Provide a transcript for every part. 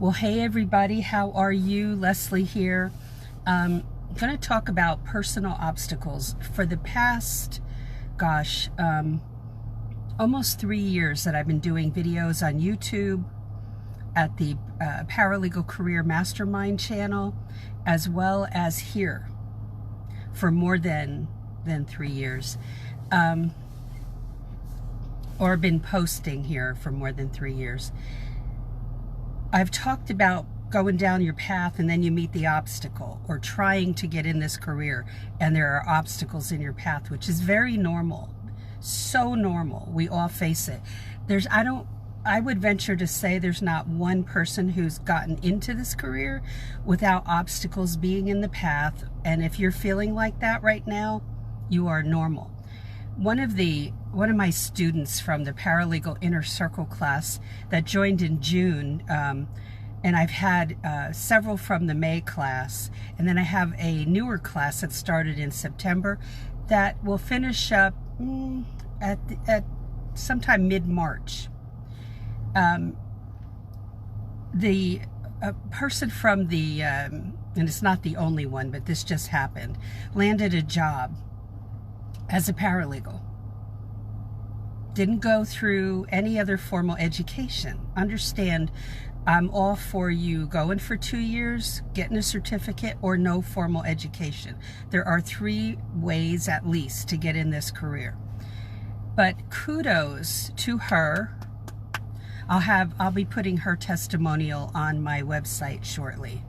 Well, hey everybody, how are you? Leslie here. I'm going to talk about personal obstacles. For the past, almost 3 years that I've been doing videos on YouTube, at the Paralegal Career Mastermind channel, as well as here for more than 3 years. Or been posting here for more than 3 years. I've talked about going down your path and then you meet the obstacle, or trying to get in this career and there are obstacles in your path, which is very normal. So normal. We all face it. I would venture to say there's not one person who's gotten into this career without obstacles being in the path. And if you're feeling like that right now, you are normal. One of my students from the Paralegal Inner Circle class that joined in June, and I've had several from the May class, and then I have a newer class that started in September that will finish up at sometime mid-March. The person from the, and it's not the only one, but this just happened, landed a job as a paralegal. Didn't go through any other formal education. Understand, I'm all for you going for 2 years, getting a certificate, or no formal education. There are 3 ways at least to get in this career. But kudos to her. I'll be putting her testimonial on my website shortly.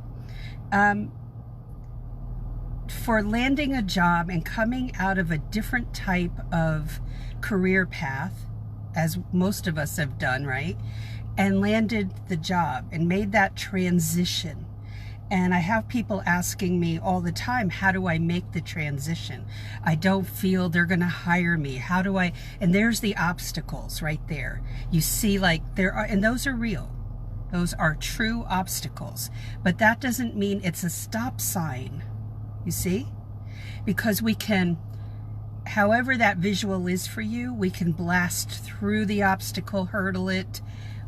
For landing a job and coming out of a different type of career path, as most of us have done, right? And landed the job and made that transition. And I have people asking me all the time, how do I make the transition? I don't feel they're going to hire me. How do I? And there's the obstacles right there. You see, like, there are, and those are real. Those are true obstacles. But that doesn't mean it's a stop sign. You see? Because we can, however that visual is for you, we can blast through the obstacle, hurdle it,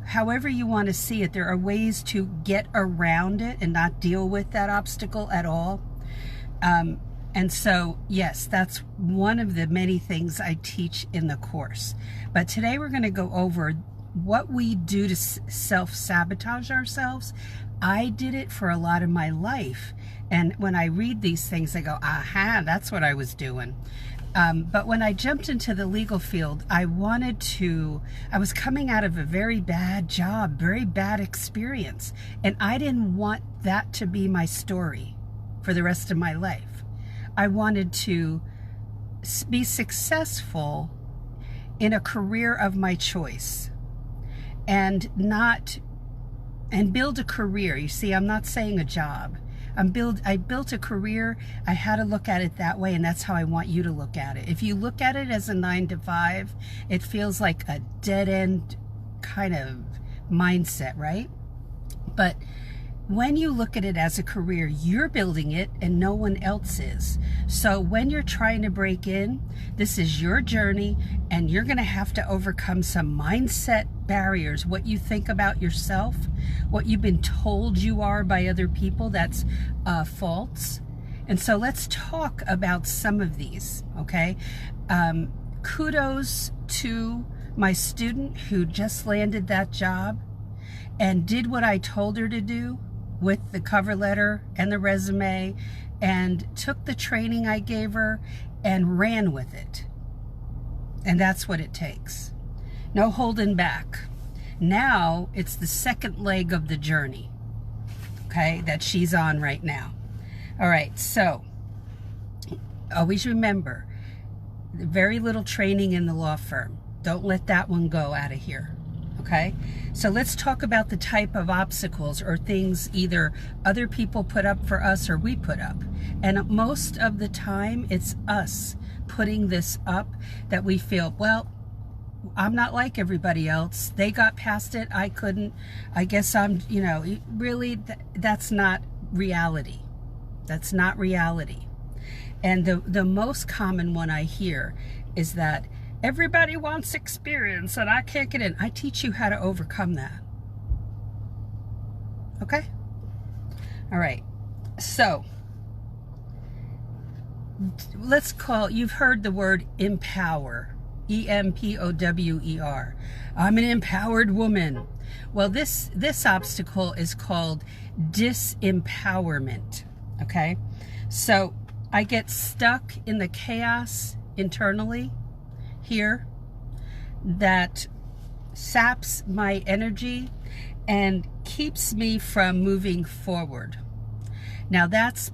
however you want to see it. There are ways to get around it and not deal with that obstacle at all. And so, yes, that's one of the many things I teach in the course. But today we're going to go over what we do to self-sabotage ourselves. I did it for a lot of my life. And when I read these things, I go, aha, that's what I was doing. But when I jumped into the legal field, I was coming out of a very bad job, very bad experience. And I didn't want that to be my story for the rest of my life. I wanted to be successful in a career of my choice and build a career. You see, I'm not saying a job. I built a career. I had to look at it that way, and that's how I want you to look at it. If you look at it as a 9 to 5, it feels like a dead-end kind of mindset, right? But when you look at it as a career, you're building it and no one else is. So when you're trying to break in, this is your journey, and you're going to have to overcome some mindset barriers. What you think about yourself, what you've been told you are by other people, that's false. And so let's talk about some of these, okay? Kudos to my student who just landed that job and did what I told her to do with the cover letter and the resume, and took the training I gave her and ran with it. And that's what it takes. No holding back. Now it's the second leg of the journey, okay, that she's on right now. All right, so always remember, very little training in the law firm. Don't let that one go out of here. Okay, so let's talk about the type of obstacles or things either other people put up for us or we put up. And most of the time, it's us putting this up that we feel, well, I'm not like everybody else. They got past it. I couldn't. I guess I'm, really, that's not reality. That's not reality. And the most common one I hear is that everybody wants experience and I can't get in. I teach you how to overcome that. Okay? All right. So, you've heard the word empower. EMPOWER. I'm an empowered woman. Well, this obstacle is called disempowerment. Okay? So, I get stuck in the chaos internally here that saps my energy and keeps me from moving forward. Now that's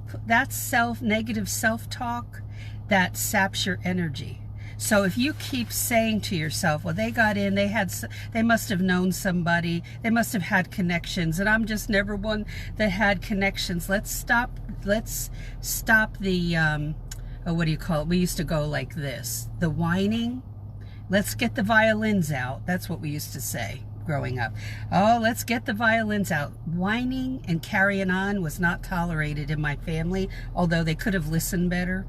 negative self-talk that saps your energy. So if you keep saying to yourself, well, they got in, they must have known somebody, they must have had connections, and I'm just never one that had connections. Let's stop the what do you call it? We used to go like this, the whining. Let's get the violins out. That's what we used to say growing up. Oh, let's get the violins out. Whining and carrying on was not tolerated in my family, although they could have listened better.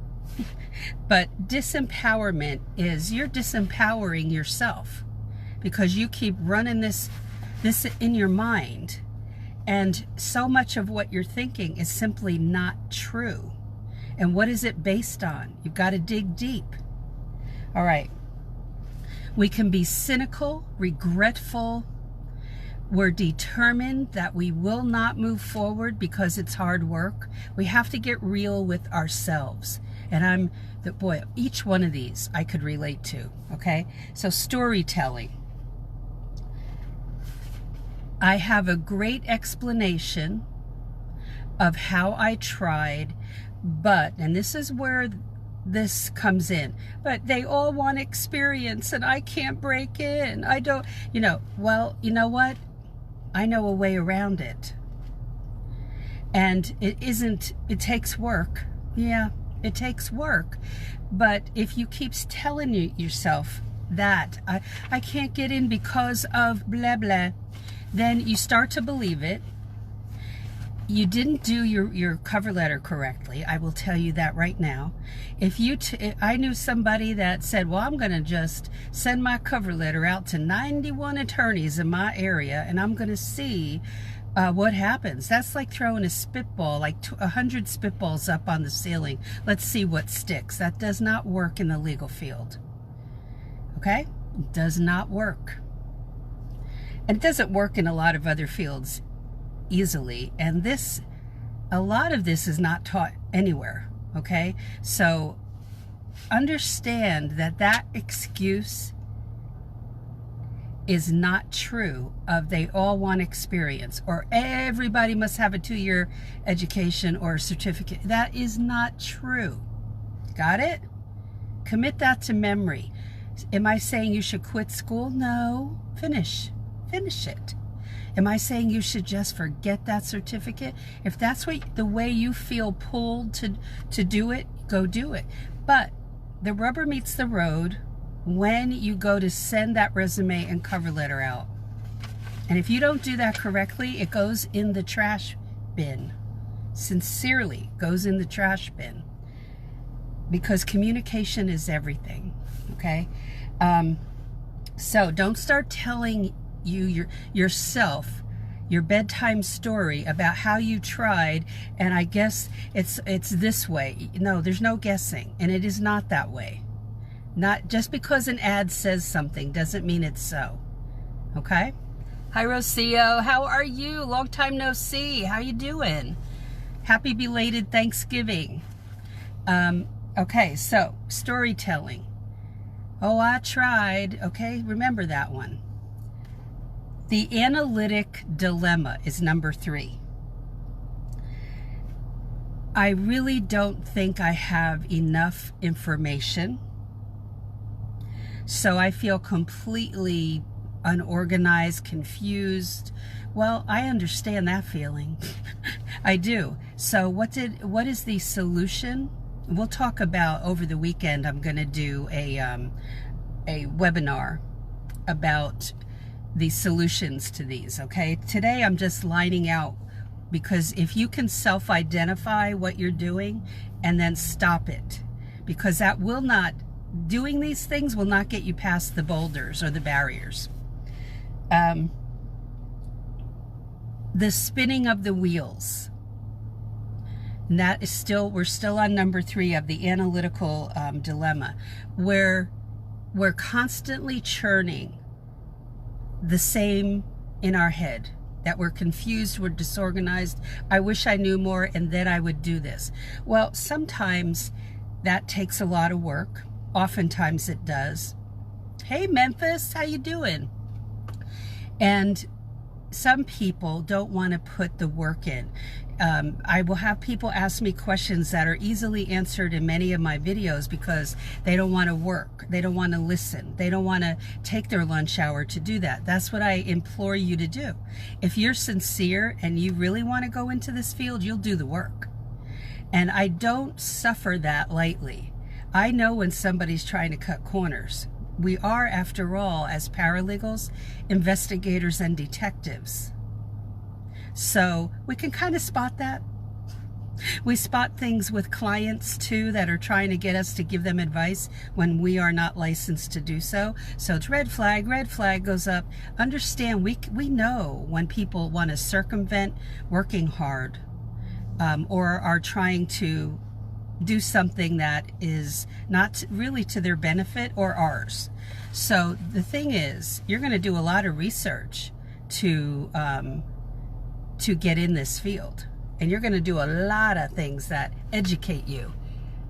But disempowerment is you're disempowering yourself because you keep running this in your mind, and so much of what you're thinking is simply not true. And what is it based on? You've got to dig deep. All right. We can be cynical, regretful. We're determined that we will not move forward because it's hard work. We have to get real with ourselves. And each one of these I could relate to, okay? So storytelling. I have a great explanation of how I tried, and this is where this comes in, but they all want experience and I can't break in. I don't, well, you know what? I know a way around it. And it takes work. Yeah, it takes work. But if you keep telling yourself that I can't get in because of blah, blah, then you start to believe it. You didn't do your cover letter correctly. I will tell you that right now. If I knew somebody that said, well, I'm going to just send my cover letter out to 91 attorneys in my area and I'm going to see what happens. That's like throwing a spitball, like 100 spitballs up on the ceiling. Let's see what sticks. That does not work in the legal field. Okay? It does not work. And it doesn't work in a lot of other fields easily, and a lot of this is not taught anywhere. Okay, so understand that excuse is not true of they all want experience or everybody must have a 2-year education or a certificate. That is not true. Got it? Commit that to memory. Am I saying you should quit school? No. Finish it. Am I saying you should just forget that certificate? If that's the way you feel pulled to do it, go do it. But the rubber meets the road when you go to send that resume and cover letter out. And if you don't do that correctly, it goes in the trash bin. Sincerely goes in the trash bin. Because communication is everything. Okay? So don't start telling yourself your bedtime story about how you tried and I guess it's this way. No, there's no guessing, and it is not that way. Not just because an ad says something doesn't mean it's so. Okay? Hi Rocio, how are you? Long time no see. How you doing? Happy belated Thanksgiving. Okay, so storytelling. Oh, I tried. Okay, remember that one. The analytic dilemma is number 3. I really don't think I have enough information, so I feel completely unorganized, confused. Well, I understand that feeling. I do. So what is the solution? We'll talk about over the weekend. I'm going to do a webinar about the solutions to these, okay? Today I'm just lining out, because if you can self-identify what you're doing and then stop it, because doing these things will not get you past the boulders or the barriers. The the spinning of the wheels. And that is still, we're still on number 3 of the analytical dilemma, where we're constantly churning the same in our head, that we're confused, we're disorganized. I wish I knew more and then I would do this. Well, sometimes that takes a lot of work. Oftentimes it does. Hey Memphis, how you doing? And some people don't want to put the work in. I will have people ask me questions that are easily answered in many of my videos because they don't want to work. They don't want to listen. They don't want to take their lunch hour to do that. That's what I implore you to do. If you're sincere and you really want to go into this field, you'll do the work. And I don't suffer that lightly. I know when somebody's trying to cut corners. We are, after all, as paralegals, investigators and detectives. So we can kind of spot that. We spot things with clients too that are trying to get us to give them advice when we are not licensed to do so. So it's red flag goes up. Understand, we know when people want to circumvent working hard or are trying to do something that is not really to their benefit or ours. So the thing is, you're going to do a lot of research to get in this field, and you're going to do a lot of things that educate you.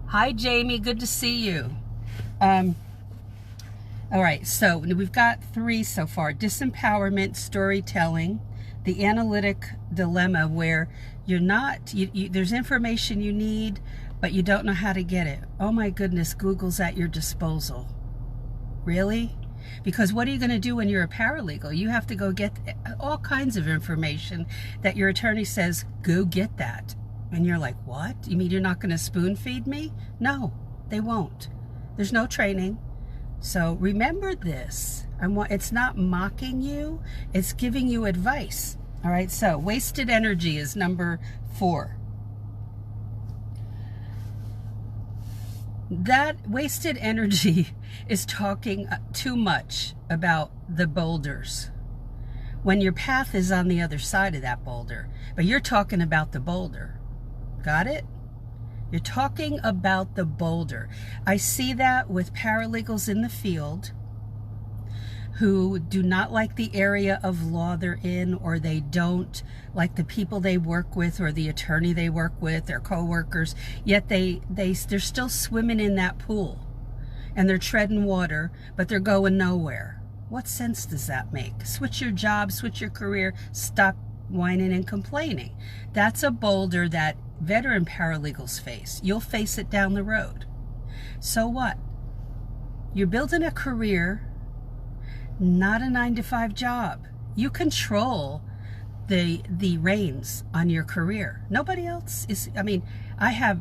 Hi Jamie, good to see you. All right, so we've got 3 so far: disempowerment, storytelling, the analytic dilemma, where you're not, there's information you need, but you don't know how to get it. Oh my goodness, Google's at your disposal. Really? Because what are you going to do when you're a paralegal? You have to go get all kinds of information that your attorney says, go get that. And you're like, what? You mean you're not going to spoon feed me? No, they won't. There's no training. So remember this. It's not mocking you. It's giving you advice. All right, so wasted energy is number 4. That wasted energy is talking too much about the boulders when your path is on the other side of that boulder, but you're talking about the boulder. Got it? You're talking about the boulder. I see that with paralegals in the field who do not like the area of law they're in, or they don't like the people they work with or the attorney they work with, their co-workers, yet they're still swimming in that pool and they're treading water, but they're going nowhere. What sense does that make? Switch your job, switch your career, stop whining and complaining. That's a boulder that veteran paralegals face. You'll face it down the road. So what? You're building a career, not a 9-to-5 job. You control the reins on your career. Nobody else is. I mean, I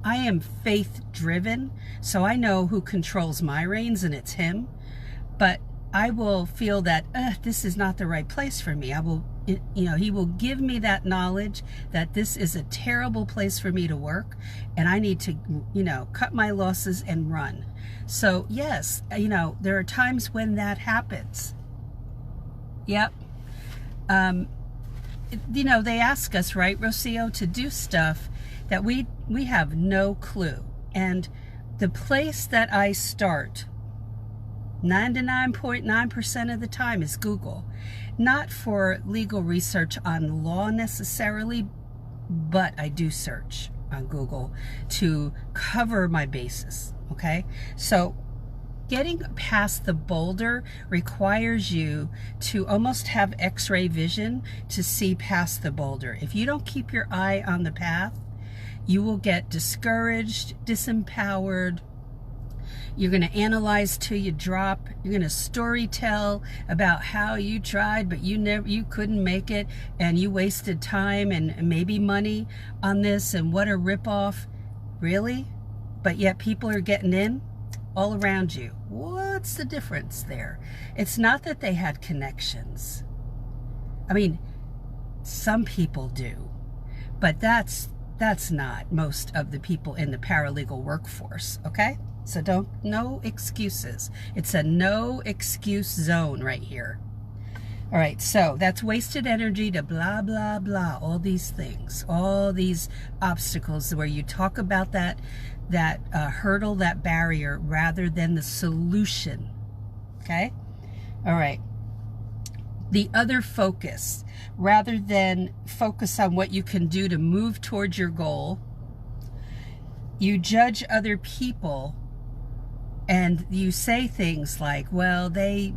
am faith driven, so I know who controls my reins, and it's him. But I will feel that this is not the right place for me. He will give me that knowledge that this is a terrible place for me to work, and I need to, cut my losses and run. So yes, there are times when that happens. Yep. They ask us, right, Rocio, to do stuff that we have no clue. And the place that I start 99.9% of the time is Google. Not for legal research on law necessarily, but I do search on Google to cover my bases, okay? So getting past the boulder requires you to almost have X-ray vision to see past the boulder. If you don't keep your eye on the path, you will get discouraged, disempowered. You're going to analyze till you drop. You're going to story tell about how you tried, but you couldn't make it, and you wasted time and maybe money on this, and what a ripoff. Really? But yet people are getting in all around you. What's the difference there? It's not that they had connections. I mean, some people do, but that's not most of the people in the paralegal workforce, okay? So no excuses. It's a no excuse zone right here. All right, so that's wasted energy to blah, blah, blah, all these things, all these obstacles where you talk about that hurdle, that barrier, rather than the solution, okay? All right. The other focus, rather than focus on what you can do to move towards your goal, you judge other people and you say things like, well, they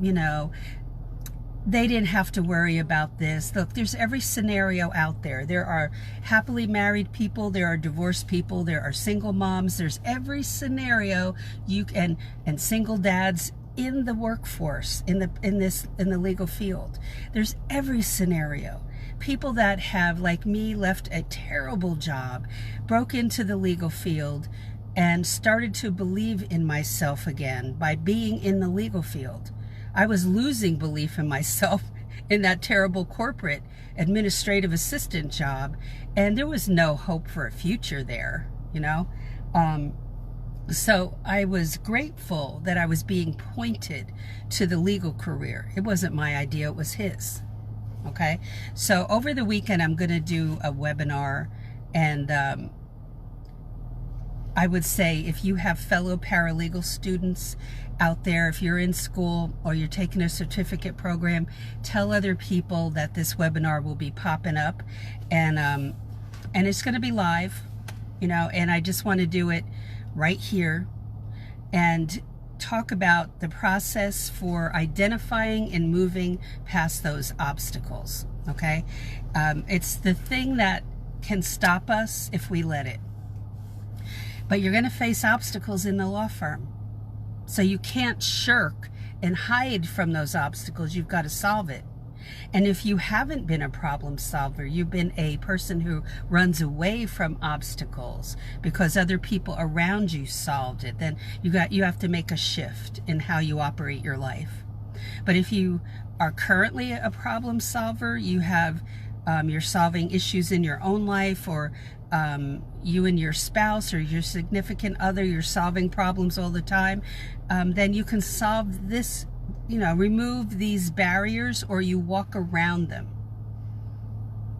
didn't have to worry about this. Look, there's every scenario out there. There are happily married people, there are divorced people, there are single moms, there's every scenario and single dads in the workforce, in the legal field. There's every scenario. People that have, like me, left a terrible job, broke into the legal field, and started to believe in myself again by being in the legal field. I was losing belief in myself in that terrible corporate administrative assistant job, and there was no hope for a future there, So I was grateful that I was being pointed to the legal career. It wasn't my idea, it was his. Okay? So over the weekend, I'm going to do a webinar, and I would say if you have fellow paralegal students out there, if you're in school or you're taking a certificate program, tell other people that this webinar will be popping up, and it's going to be live, and I just want to do it right here and talk about the process for identifying and moving past those obstacles, okay? It's the thing that can stop us if we let it. But you're going to face obstacles in the law firm. So you can't shirk and hide from those obstacles. You've got to solve it. And if you haven't been a problem solver, you've been a person who runs away from obstacles because other people around you solved it, then you have to make a shift in how you operate your life. But if you are currently a problem solver, you have you're solving issues in your own life, or you and your spouse or your significant other, you're solving problems all the time, then you can solve this, remove these barriers, or you walk around them,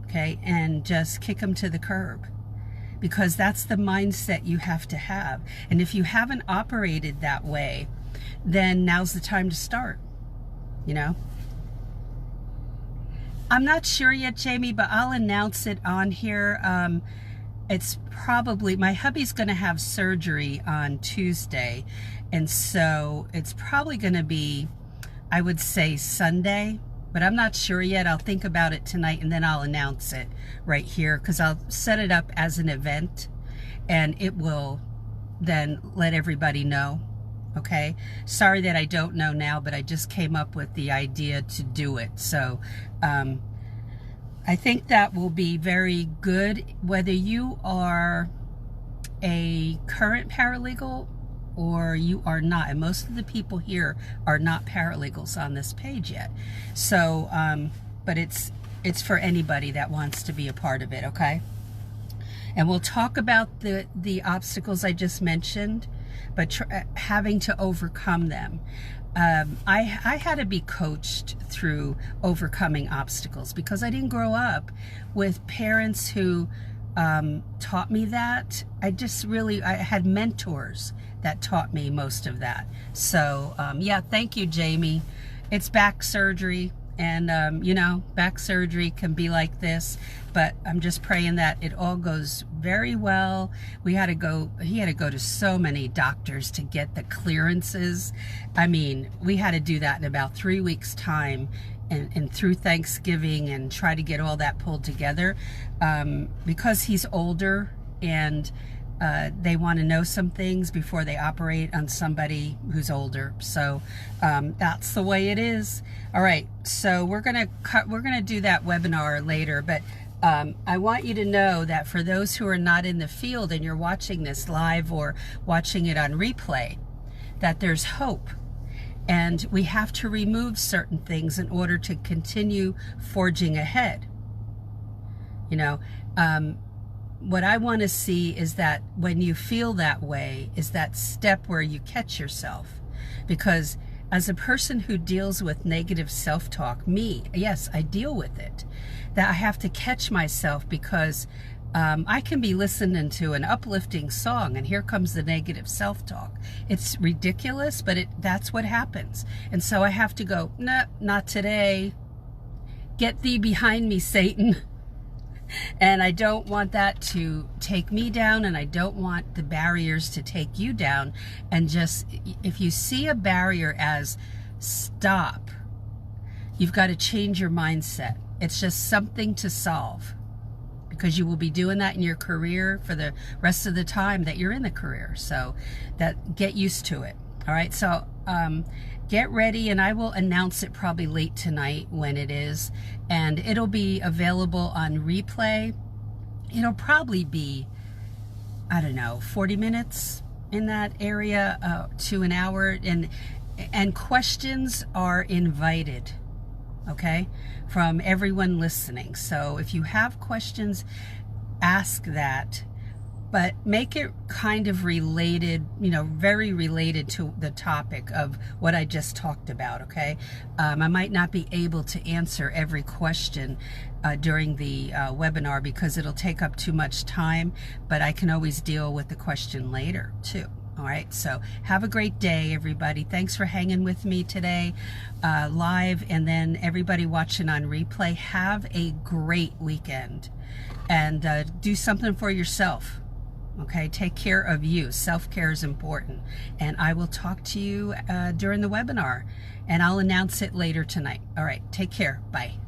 okay, and just kick them to the curb, because that's the mindset you have to have. And if you haven't operated that way, then now's the time to start, I'm not sure yet, Jamie, but I'll announce it on here. It's probably, my hubby's going to have surgery on Tuesday, and so it's probably going to be, I would say, Sunday, but I'm not sure yet. I'll think about it tonight, and then I'll announce it right here, because I'll set it up as an event, and it will then let everybody know, okay? Sorry that I don't know now, but I just came up with the idea to do it. So I think that will be very good, whether you are a current paralegal or you are not. And most of the people here are not paralegals on this page yet. So, but it's for anybody that wants to be a part of it, okay? And we'll talk about the obstacles I just mentioned, but having to overcome them. I had to be coached through overcoming obstacles, because I didn't grow up with parents who taught me that. I had mentors that taught me most of that. So yeah, thank you, Jamie. It's back surgery, and back surgery can be like this, but I'm just praying that it all goes very well. He had to go to so many doctors to get the clearances. I mean, we had to do that in about 3 weeks time, and through Thanksgiving, and try to get all that pulled together, because he's older, and they want to know some things before they operate on somebody who's older. So that's the way it is. All right, so we're gonna do that webinar later, but I want you to know that for those who are not in the field and you're watching this live or watching it on replay, that there's hope, and we have to remove certain things in order to continue forging ahead. What I want to see is that when you feel that way, is that step where you catch yourself. Because as a person who deals with negative self-talk, yes, I deal with it, that I have to catch myself, because I can be listening to an uplifting song and here comes the negative self-talk. It's ridiculous, but that's what happens. And so I have to go, nah, not today. Get thee behind me, Satan. And I don't want that to take me down, and I don't want the barriers to take you down. And just, if you see a barrier as stop, you've got to change your mindset. It's just something to solve, because you will be doing that in your career for the rest of the time that you're in the career. So get used to it. All right, so get ready, and I will announce it probably late tonight when it is, and it'll be available on replay. It'll probably be, I don't know, 40 minutes in that area to an hour, and questions are invited, okay, from everyone listening. So if you have questions, ask that, but make it kind of related, very related to the topic of what I just talked about, okay? I might not be able to answer every question during the webinar, because it'll take up too much time, but I can always deal with the question later too. All right, so have a great day, everybody. Thanks for hanging with me today live, and then everybody watching on replay, have a great weekend, and do something for yourself. Okay, take care of you. Self-care is important. And I will talk to you during the webinar, and I'll announce it later tonight. All right, take care. Bye.